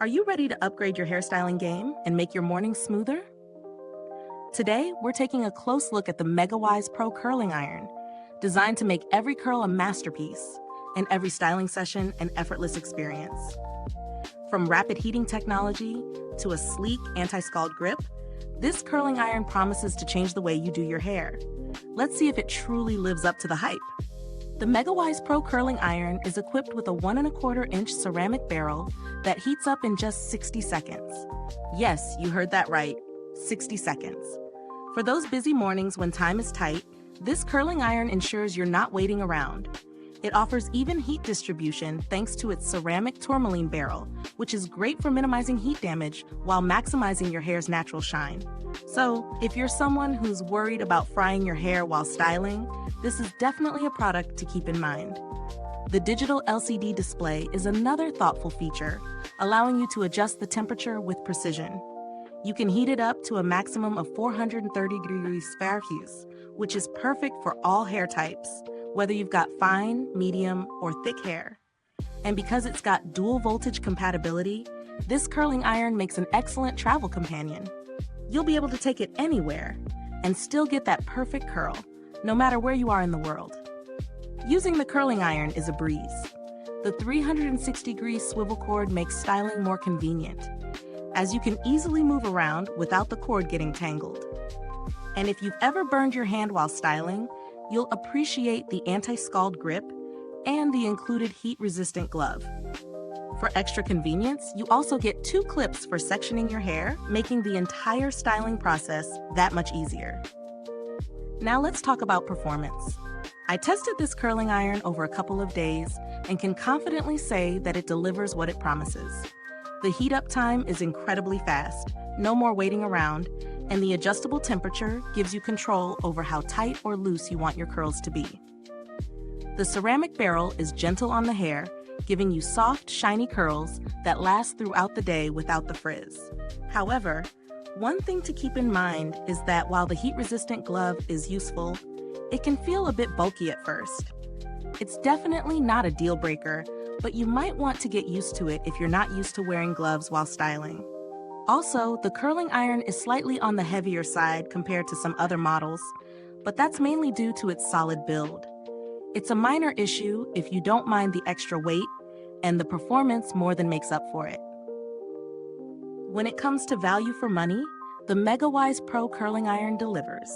Are you ready to upgrade your hairstyling game and make your mornings smoother? Today, we're taking a close look at the MegaWise Pro Curling Iron, designed to make every curl a masterpiece and every styling session an effortless experience. From rapid heating technology to a sleek anti-scald grip, this curling iron promises to change the way you do your hair. Let's see if it truly lives up to the hype. The MegaWise Pro Curling Iron is equipped with a 1¼ inch ceramic barrel that heats up in just 60 seconds. Yes, you heard that right, 60 seconds. For those busy mornings when time is tight, this curling iron ensures you're not waiting around. It offers even heat distribution thanks to its ceramic tourmaline barrel, which is great for minimizing heat damage while maximizing your hair's natural shine. So, if you're someone who's worried about frying your hair while styling, this is definitely a product to keep in mind. The digital LCD display is another thoughtful feature, allowing you to adjust the temperature with precision. You can heat it up to a maximum of 430 degrees Celsius, which is perfect for all hair types, whether you've got fine, medium, or thick hair. And because it's got dual voltage compatibility, this curling iron makes an excellent travel companion. You'll be able to take it anywhere and still get that perfect curl, no matter where you are in the world. Using the curling iron is a breeze. The 360-degree swivel cord makes styling more convenient, as you can easily move around without the cord getting tangled. And if you've ever burned your hand while styling, you'll appreciate the anti-scald grip and the included heat-resistant glove. For extra convenience, you also get 2 clips for sectioning your hair, making the entire styling process that much easier. Now let's talk about performance. I tested this curling iron over a couple of days and can confidently say that it delivers what it promises. The heat up time is incredibly fast, no more waiting around, and the adjustable temperature gives you control over how tight or loose you want your curls to be. The ceramic barrel is gentle on the hair, giving you soft, shiny curls that last throughout the day without the frizz. However, one thing to keep in mind is that while the heat-resistant glove is useful, it can feel a bit bulky at first. It's definitely not a deal breaker, but you might want to get used to it if you're not used to wearing gloves while styling. Also, the curling iron is slightly on the heavier side compared to some other models, but that's mainly due to its solid build. It's a minor issue if you don't mind the extra weight, and the performance more than makes up for it. When it comes to value for money, the MegaWise Pro Curling Iron delivers.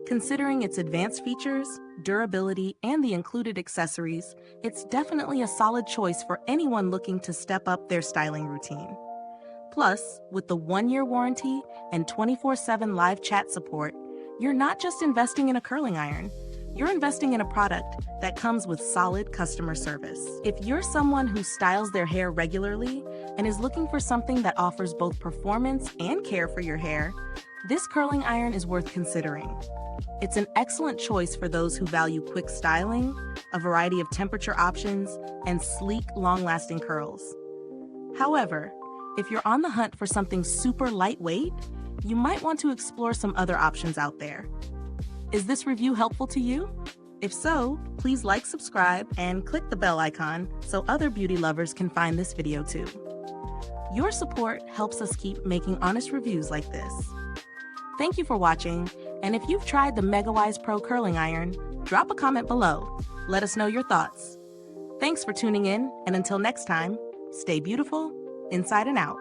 Considering its advanced features, durability, and the included accessories, it's definitely a solid choice for anyone looking to step up their styling routine. Plus, with the 1-year warranty and 24/7 live chat support, you're not just investing in a curling iron, you're investing in a product that comes with solid customer service. If you're someone who styles their hair regularly and is looking for something that offers both performance and care for your hair, this curling iron is worth considering. It's an excellent choice for those who value quick styling, a variety of temperature options, and sleek, long-lasting curls. However, if you're on the hunt for something super lightweight, you might want to explore some other options out there. Is this review helpful to you? If so, please like, subscribe, and click the bell icon so other beauty lovers can find this video too. Your support helps us keep making honest reviews like this. Thank you for watching, and if you've tried the MegaWise Pro Curling Iron, drop a comment below. Let us know your thoughts. Thanks for tuning in, and until next time, stay beautiful, inside and out.